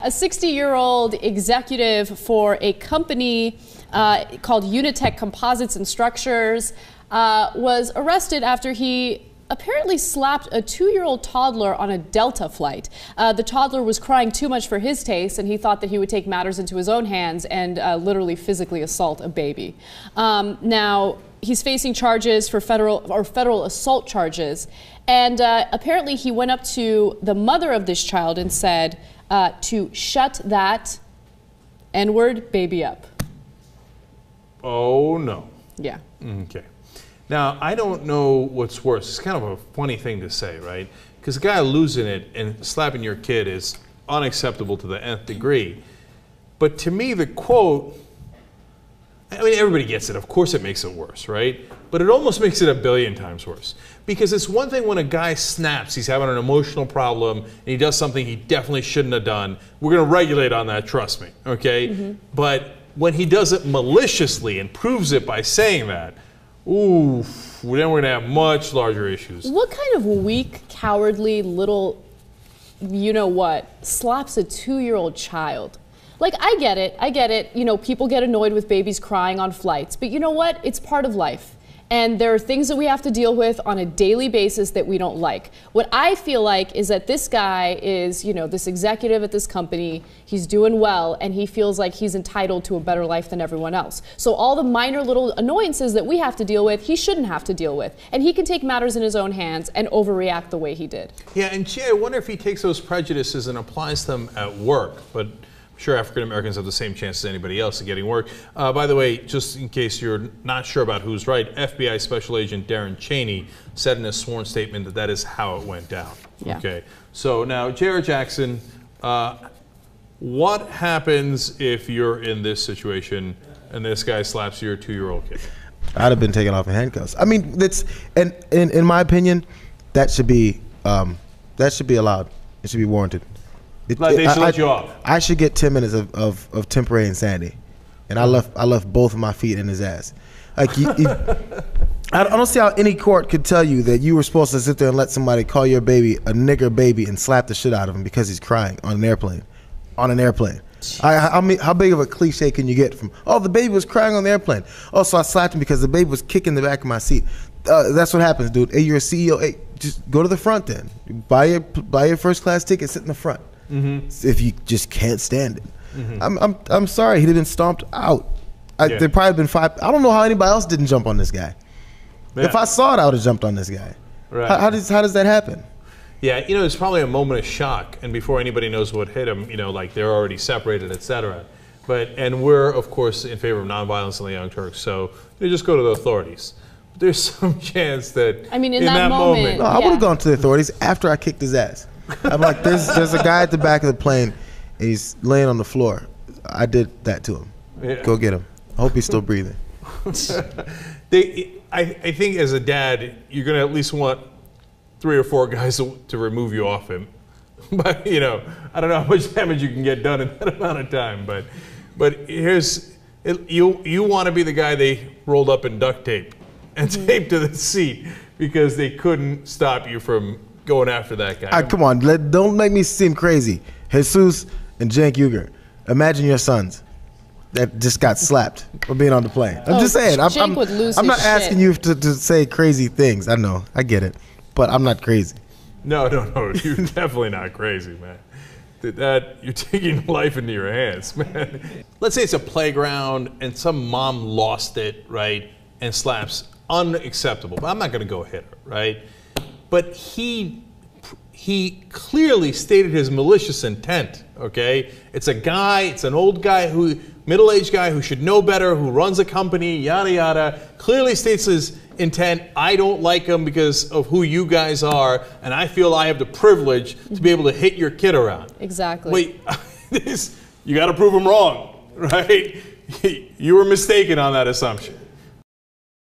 A 60-year-old executive for a company called Unitech Composites and Structures was arrested after he apparently slapped a 2-year-old toddler on a Delta flight. The toddler was crying too much for his taste, and he thought that he would take matters into his own hands and literally physically assault a baby. Now, he's facing charges for federal assault charges, and apparently he went up to the mother of this child and said to shut that N-word baby up. Oh, no. Yeah. Okay. Now, I don't know what's worse. It's kind of a funny thing to say, right? Because a guy losing it and slapping your kid is unacceptable to the nth degree. But to me, the quote, I mean, everybody gets it. Of course it makes it worse, right? But it almost makes it a billion times worse. Because it's one thing when a guy snaps, he's having an emotional problem, and he does something he definitely shouldn't have done. We're going to regulate on that, trust me, okay? Mm-hmm. But when he does it maliciously and proves it by saying that, ooh, then we're going to have much larger issues. What kind of weak, cowardly little, you-know-what, slaps a 2-year-old child? Like, I get it. You know, people get annoyed with babies crying on flights, but you know what? It's part of life. And there are things that we have to deal with on a daily basis that we don't like. What I feel like is that this guy is, you know, this executive at this company, he's doing well, and he feels like he's entitled to a better life than everyone else. So all the minor little annoyances that we have to deal with, he shouldn't have to deal with. And he can take matters in his own hands and overreact the way he did. Yeah, and Jay, I wonder if he takes those prejudices and applies them at work. But I'm sure African Americans have the same chance as anybody else of getting work. By the way, just in case you're not sure about who's right, FBI Special Agent Darren Cheney said in a sworn statement that that is how it went down. Yeah. Okay. So now, J.R. Jackson, what happens if you're in this situation and this guy slaps your 2-year-old kid? I'd have been taken off in handcuffs. I mean, that's, and in my opinion, that should be allowed. It should be warranted. Like they should let you off. I should get 10 minutes of temporary insanity, and I left both of my feet in his ass. Like I don't see how any court could tell you that you were supposed to sit there and let somebody call your baby a nigger baby and slap the shit out of him because he's crying on an airplane. On an airplane. How big of a cliche can you get from, oh, the baby was crying on the airplane. Oh, so I slapped him because the baby was kicking the back of my seat. That's what happens, dude. Hey, you're a CEO. Hey, just go to the front then. Buy your first class ticket, sit in the front. Mm-hmm. If you just can't stand it. Mm-hmm. I'm sorry, he'd have been stomped out. There probably been 5. I don't know how anybody else didn't jump on this guy. Yeah. If I saw it, I would have jumped on this guy. Right. How does that happen? Yeah, you know, it's probably a moment of shock, and before anybody knows what hit him, you know, like they're already separated, etc. And we're of course in favor of nonviolence in the Young Turks, so you just go to the authorities. But there's some chance that in that moment no, I would have gone to the authorities after I kicked his ass. I'm like, there's a guy at the back of the plane, and he's laying on the floor. I did that to him. Yeah. Go get him. I hope he's still breathing. I think as a dad, you're going to at least want 3 or 4 guys to remove you off him. But, you know, I don't know how much damage you can get done in that amount of time. But here's, you want to be the guy they rolled up in duct tape and taped to the seat because they couldn't stop you from going after that guy. Come on, don't make me seem crazy. Jesus and Cenk Uygur, imagine your sons that just got slapped for being on the plane. I'm just saying. I'm not asking you to say crazy things. I know, I get it, but I'm not crazy. No, you're definitely not crazy, man. You're taking life into your hands, man. Let's say it's a playground and some mom lost it, right, and slaps. Unacceptable, but I'm not going to go hit her, right? But he clearly stated his malicious intent, okay? It's an old guy, middle-aged guy who should know better, who runs a company, yada, yada, clearly states his intent. I don't like him because of who you guys are, and I feel I have the privilege to be able to hit your kid around. Exactly. Wait, you got to prove him wrong, right? You were mistaken on that assumption.